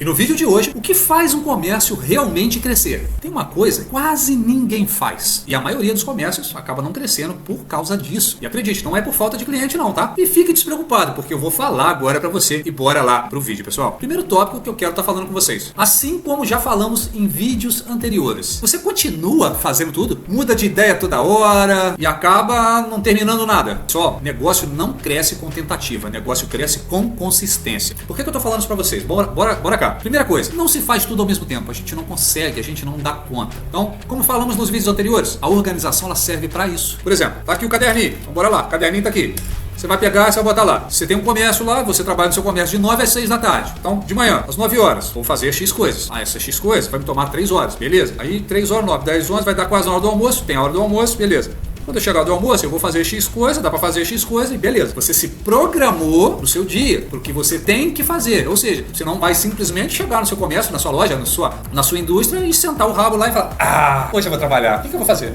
E no vídeo de hoje, o que faz um comércio realmente crescer? Tem uma coisa que quase ninguém faz. E a maioria dos comércios acaba não crescendo por causa disso. E acredite, não é por falta de cliente não, tá? E fique despreocupado, porque eu vou falar agora pra você. E bora lá pro vídeo, pessoal. Primeiro tópico que eu quero estar falando com vocês. Assim como já falamos em vídeos anteriores. Você continua fazendo tudo? Muda de ideia toda hora e acaba não terminando nada. Pessoal, negócio não cresce com tentativa. Negócio cresce com consistência. Por que eu tô falando isso pra vocês? Bora cá. Primeira coisa, não se faz tudo ao mesmo tempo, a gente não consegue, a gente não dá conta. Então, como falamos nos vídeos anteriores, a organização ela serve para isso. Por exemplo, tá aqui o caderninho, então bora lá, o caderninho tá aqui. Você vai pegar e você vai botar lá. Você tem um comércio lá, você trabalha no seu comércio de 9 às 6 da tarde. Então, de manhã, às 9 horas, vou fazer X coisas. Ah, essa X coisas vai me tomar 3 horas, beleza. Aí 3 horas, 9, 10, 11, vai dar quase a hora do almoço, tem a hora do almoço, beleza. Quando eu chegar do almoço, eu vou fazer X coisa, dá pra fazer X coisa e beleza. Você se programou pro seu dia, pro que você tem que fazer. Ou seja, você não vai simplesmente chegar no seu comércio, na sua loja, na sua indústria e sentar o rabo lá e falar: hoje eu vou trabalhar, o que eu vou fazer?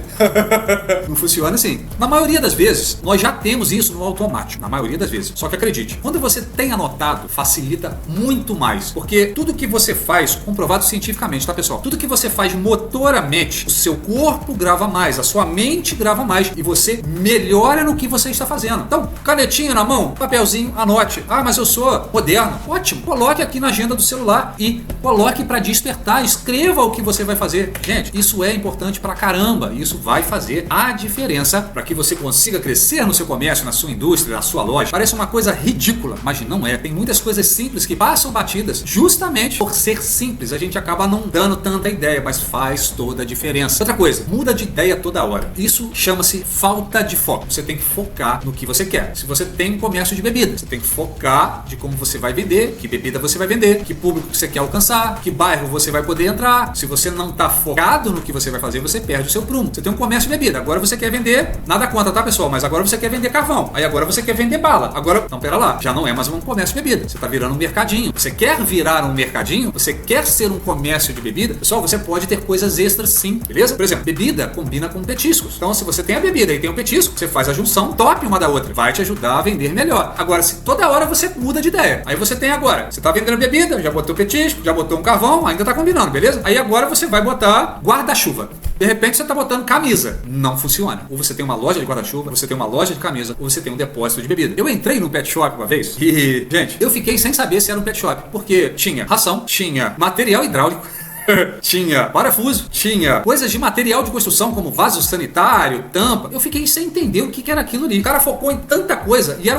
Não funciona assim. Na maioria das vezes, nós já temos isso no automático. Na maioria das vezes. Só que acredite, quando você tem anotado, facilita muito mais. Porque tudo que você faz, comprovado cientificamente, tá pessoal? Tudo que você faz motoramente, o seu corpo grava mais, a sua mente grava mais. E você melhora no que você está fazendo. Então, canetinha na mão, papelzinho, anote. Ah, mas eu sou moderno. Ótimo. Coloque aqui na agenda do celular e coloque para despertar. Escreva o que você vai fazer. Gente, isso é importante pra caramba. Isso vai fazer a diferença para que você consiga crescer no seu comércio, na sua indústria, na sua loja. Parece uma coisa ridícula, mas não é. Tem muitas coisas simples que passam batidas. Justamente por ser simples, a gente acaba não dando tanta ideia, mas faz toda a diferença. Outra coisa, muda de ideia toda hora. Isso chama-se falta de foco. Você tem que focar no que você quer. Se você tem um comércio de bebida, você tem que focar de como você vai vender, que bebida você vai vender, que público você quer alcançar, que bairro você vai poder entrar. Se você não está focado no que você vai fazer, você perde o seu prumo. Você tem um comércio de bebida, agora você quer vender, nada contra, tá pessoal, mas agora você quer vender carvão, aí agora você quer vender bala. Agora, então pera lá, já não é mais um comércio de bebida, você está virando um mercadinho. Você quer virar um mercadinho? Você quer ser um comércio de bebida? Pessoal, você pode ter coisas extras sim, beleza? Por exemplo, bebida combina com petiscos. Então se você tem a bebida e tem o petisco, você faz a junção top uma da outra, vai te ajudar a vender melhor. Agora, se toda hora você muda de ideia, aí você tem agora, você tá vendendo bebida, já botou petisco, já botou um carvão, ainda tá combinando, beleza? Aí agora você vai botar guarda-chuva. De repente você tá botando camisa. Não funciona. Ou você tem uma loja de guarda-chuva, você tem uma loja de camisa, ou você tem um depósito de bebida. Eu entrei no pet shop uma vez e, gente, eu fiquei sem saber se era um pet shop, porque tinha ração, tinha material hidráulico, tinha parafuso, tinha coisas de material de construção como vaso sanitário, tampa. Eu fiquei sem entender o que era aquilo ali. O cara focou em tanta coisa e era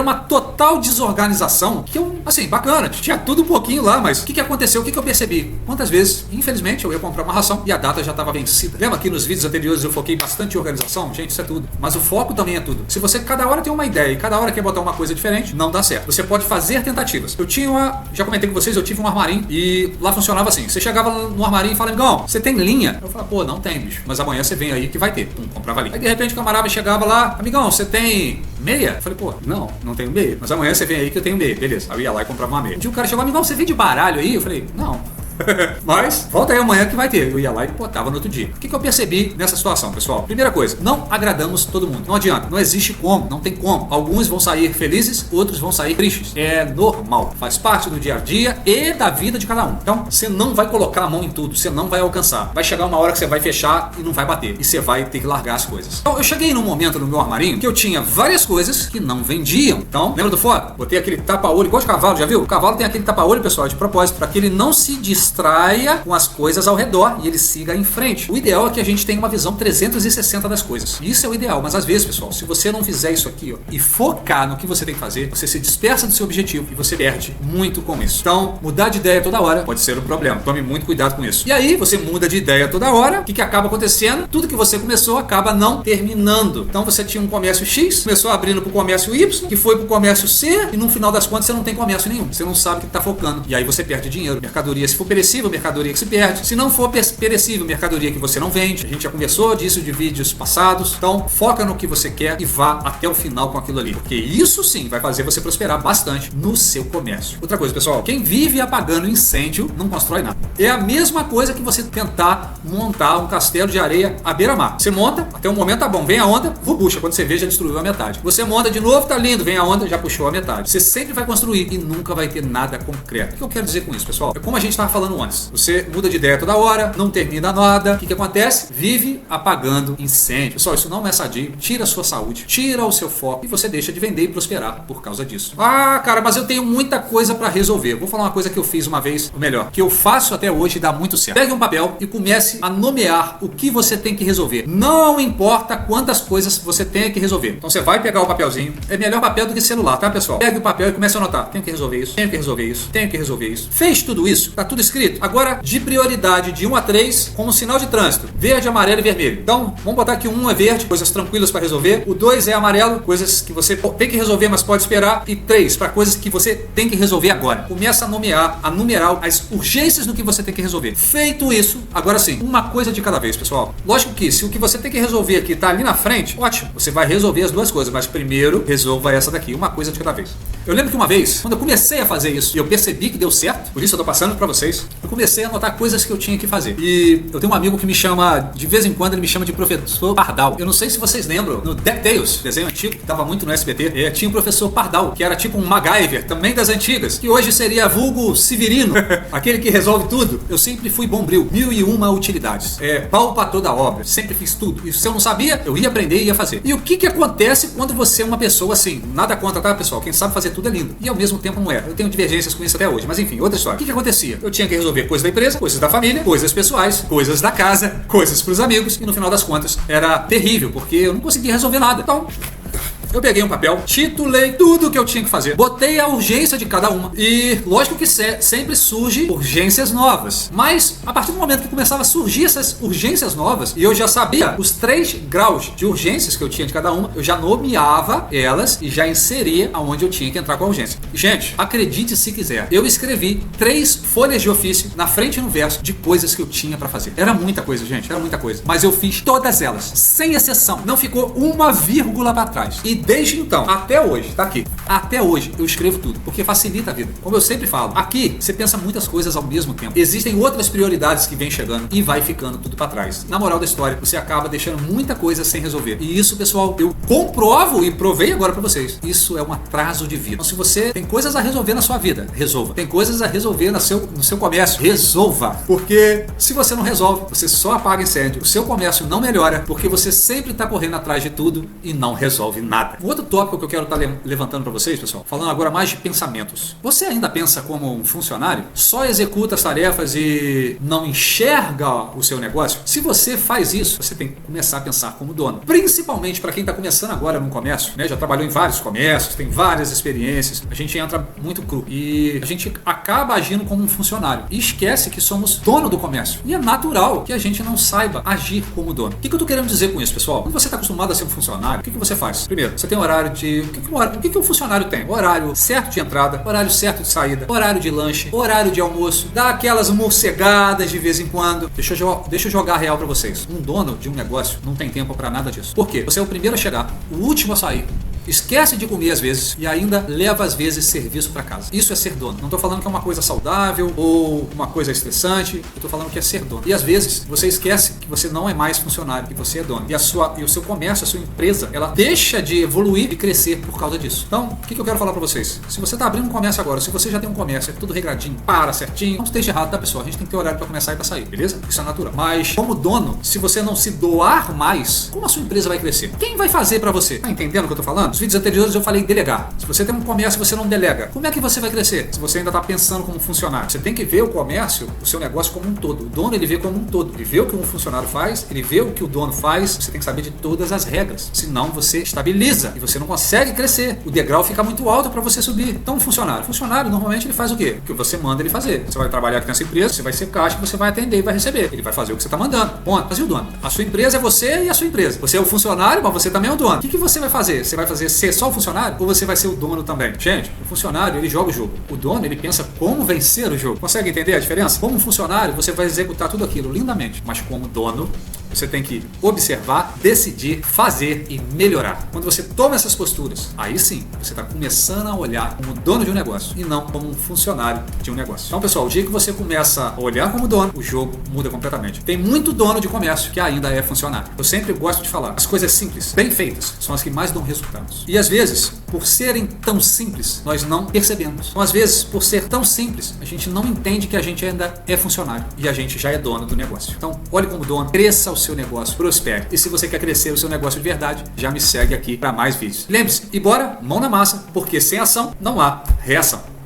uma total desorganização que eu, assim, bacana, tinha tudo um pouquinho lá, mas o que aconteceu? O que eu percebi? Quantas vezes, infelizmente, eu ia comprar uma ração e a data já estava vencida. Lembra que nos vídeos anteriores eu foquei bastante em organização? Gente, isso é tudo. Mas o foco também é tudo. Se você cada hora tem uma ideia e cada hora quer botar uma coisa diferente, não dá certo. Você pode fazer tentativas. Já comentei com vocês, eu tive um armarinho e lá funcionava assim. Você chegava no armarinho e fala: amigão, você tem linha? Eu falava: pô, não tem, bicho, mas amanhã você vem aí que vai ter. Comprava linha. Aí de repente o camarada chegava lá: amigão, você tem meia? Eu falei: pô, não tenho meia, mas amanhã você vem aí que eu tenho meia. Beleza. Aí eu ia lá e comprava uma meia. Um dia o cara chegou: amigão, você vende baralho aí? Eu falei: não. Mas volta aí amanhã que vai ter. Eu ia lá e botava no outro dia. O que eu percebi nessa situação, pessoal? Primeira coisa, não agradamos todo mundo. Não adianta, não existe como, não tem como. Alguns vão sair felizes, outros vão sair tristes. É normal, faz parte do dia a dia e da vida de cada um. Então, você não vai colocar a mão em tudo, você não vai alcançar. Vai chegar uma hora que você vai fechar e não vai bater. E você vai ter que largar as coisas. Então, eu cheguei num momento no meu armarinho que eu tinha várias coisas que não vendiam. Então, lembra do foto? Botei aquele tapa-olho, igual de cavalo, já viu? O cavalo tem aquele tapa-olho, pessoal, de propósito, para que ele não se distraia com as coisas ao redor e ele siga em frente. O ideal é que a gente tenha uma visão 360 das coisas. Isso é o ideal, mas às vezes, pessoal, se você não fizer isso aqui, ó, e focar no que você tem que fazer, você se dispersa do seu objetivo e você perde muito com isso. Então, mudar de ideia toda hora pode ser um problema. Tome muito cuidado com isso. E aí, você muda de ideia toda hora, o que acaba acontecendo? Tudo que você começou acaba não terminando. Então, você tinha um comércio X, começou abrindo pro comércio Y, que foi pro comércio C, e no final das contas você não tem comércio nenhum. Você não sabe o que tá focando. E aí você perde dinheiro. Mercadoria, se for perecível, mercadoria que se perde. Se não for perecível, mercadoria que você não vende. A gente já conversou disso de vídeos passados. Então, foca no que você quer e vá até o final com aquilo ali. Porque isso sim vai fazer você prosperar bastante no seu comércio. Outra coisa, pessoal, quem vive apagando incêndio não constrói nada. É a mesma coisa que você tentar montar um castelo de areia à beira-mar. Você monta, até um momento tá bom, vem a onda, puxa, quando você vê já destruiu a metade. Você monta de novo, tá lindo, vem a onda, já puxou a metade. Você sempre vai construir e nunca vai ter nada concreto. O que eu quero dizer com isso, pessoal? É como a gente estava falando antes. Você muda de ideia toda hora, não termina nada. O que acontece? Vive apagando incêndio. Pessoal, isso não é sadio. Tira a sua saúde, tira o seu foco e você deixa de vender e prosperar por causa disso. Ah, cara, mas eu tenho muita coisa para resolver. Vou falar uma coisa que eu fiz uma vez, ou melhor, que eu faço até hoje e dá muito certo. Pegue um papel e comece a nomear o que você tem que resolver. Não importa quantas coisas você tenha que resolver. Então você vai pegar o papelzinho. É melhor papel do que celular, tá, pessoal? Pegue o papel e comece a anotar. Tenho que resolver isso, tenho que resolver isso, tenho que resolver isso. Fez tudo isso? Tá tudo escrito? Agora, de prioridade de 1 a 3, como sinal de trânsito. Verde, amarelo e vermelho. Então, vamos botar que o 1 é verde, coisas tranquilas para resolver. O 2 é amarelo, coisas que você tem que resolver, mas pode esperar. E 3, para coisas que você tem que resolver agora. Começa a nomear, a numerar as urgências do que você tem que resolver. Feito isso, agora sim, uma coisa de cada vez, pessoal. Lógico que se o que você tem que resolver aqui tá ali na frente, ótimo. Você vai resolver as duas coisas, mas primeiro resolva essa daqui, uma coisa de cada vez. Eu lembro que uma vez, quando eu comecei a fazer isso e eu percebi que deu certo, por isso eu tô passando para vocês, eu comecei a anotar coisas que eu tinha que fazer. E eu tenho um amigo que me chama, de vez em quando ele me chama de professor Pardal. Eu não sei se vocês lembram, no DuckTales, desenho antigo, que tava muito no SBT, tinha um professor Pardal, que era tipo um MacGyver, também das antigas, que hoje seria vulgo Severino, aquele que resolve tudo. Eu sempre fui bombril, 1001 utilidades. Pau pra toda obra, sempre fiz tudo. E se eu não sabia, eu ia aprender e ia fazer. E o que acontece quando você é uma pessoa assim? Nada contra, tá, pessoal? Quem sabe fazer tudo é lindo. E ao mesmo tempo não é. Eu tenho divergências com isso até hoje, mas enfim, outra história. O que acontecia? Eu tinha que resolver coisas da empresa, coisas da família, coisas pessoais, coisas da casa, coisas pros amigos, e no final das contas era terrível, porque eu não conseguia resolver nada. Então, eu peguei um papel, titulei tudo o que eu tinha que fazer, botei a urgência de cada uma e lógico que sempre surge urgências novas, mas a partir do momento que começava a surgir essas urgências novas e eu já sabia os 3 graus de urgências que eu tinha de cada uma, eu já nomeava elas e já inseria aonde eu tinha que entrar com a urgência. Gente, acredite se quiser, eu escrevi 3 folhas de ofício na frente e no verso de coisas que eu tinha para fazer. Era muita coisa, gente, era muita coisa, mas eu fiz todas elas, sem exceção, não ficou uma vírgula para trás. E desde então, até hoje, tá aqui, até hoje eu escrevo tudo, porque facilita a vida. Como eu sempre falo, aqui você pensa muitas coisas ao mesmo tempo. Existem outras prioridades que vêm chegando e vai ficando tudo para trás. Na moral da história, você acaba deixando muita coisa sem resolver. E isso, pessoal, eu comprovo e provei agora para vocês. Isso é um atraso de vida. Então, se você tem coisas a resolver na sua vida, resolva. Tem coisas a resolver no seu comércio, resolva. Porque se você não resolve, você só apaga incêndio. O seu comércio não melhora, porque você sempre está correndo atrás de tudo e não resolve nada. Um outro tópico que eu quero estar levantando para vocês, pessoal, falando agora mais de pensamentos. Você ainda pensa como um funcionário? Só executa as tarefas e não enxerga o seu negócio? Se você faz isso, você tem que começar a pensar como dono. Principalmente para quem está começando agora no comércio, né? Já trabalhou em vários comércios, tem várias experiências. A gente entra muito cru e a gente acaba agindo como um funcionário e esquece que somos dono do comércio. E é natural que a gente não saiba agir como dono. O que eu estou querendo dizer com isso, pessoal? Quando você está acostumado a ser um funcionário, o que você faz? Primeiro, você tem horário de... O que o funcionário tem? Horário certo de entrada, horário certo de saída, horário de lanche, horário de almoço, dá aquelas morcegadas de vez em quando. Deixa eu jogar a real para vocês. Um dono de um negócio não tem tempo para nada disso. Por quê? Você é o primeiro a chegar, o último a sair. Esquece de comer às vezes e ainda leva às vezes serviço para casa. Isso é ser dono. Não estou falando que é uma coisa saudável ou uma coisa estressante. Eu estou falando que é ser dono. E às vezes você esquece que você não é mais funcionário, que você é dono. E o seu comércio, a sua empresa, ela deixa de evoluir e crescer por causa disso. Então, o que eu quero falar para vocês? Se você está abrindo um comércio agora, se você já tem um comércio, é tudo regradinho, para certinho, não esteja errado, tá, pessoal? A gente tem que ter horário para começar e para sair, beleza? Isso é natural. Mas como dono, se você não se doar mais, como a sua empresa vai crescer? Quem vai fazer para você? Tá entendendo o que eu tô falando? Nos vídeos anteriores eu falei delegar. Se você tem um comércio e você não delega, como é que você vai crescer? Se você ainda está pensando como funcionário, você tem que ver o comércio, o seu negócio como um todo. O dono, ele vê como um todo. Ele vê o que um funcionário faz, ele vê o que o dono faz. Você tem que saber de todas as regras. Senão você estabiliza e você não consegue crescer. O degrau fica muito alto para você subir. Então, o funcionário normalmente ele faz o quê? O que você manda ele fazer. Você vai trabalhar aqui nessa empresa, você vai ser caixa, você vai atender e vai receber. Ele vai fazer o que você está mandando. Ponto. Mas e o dono? A sua empresa é você e a sua empresa. Você é o funcionário, mas você também é o dono. O que você vai fazer? Você vai fazer fazer ser só o funcionário ou você vai ser o dono também? Gente, o funcionário ele joga o jogo. O dono ele pensa como vencer o jogo. Consegue entender a diferença? Como um funcionário você vai executar tudo aquilo lindamente, mas como dono você tem que observar, decidir, fazer e melhorar. Quando você toma essas posturas, aí sim, você está começando a olhar como dono de um negócio e não como um funcionário de um negócio. Então, pessoal, o dia que você começa a olhar como dono, o jogo muda completamente. Tem muito dono de comércio que ainda é funcionário. Eu sempre gosto de falar, as coisas simples, bem feitas, são as que mais dão resultados. E às vezes, por serem tão simples, nós não percebemos. Então, às vezes, por ser tão simples, a gente não entende que a gente ainda é funcionário e a gente já é dono do negócio. Então, olhe como dono, cresça o seu negócio, prospere. E se você quer crescer o seu negócio de verdade, já me segue aqui para mais vídeos. Lembre-se, e bora, mão na massa, porque sem ação não há reação.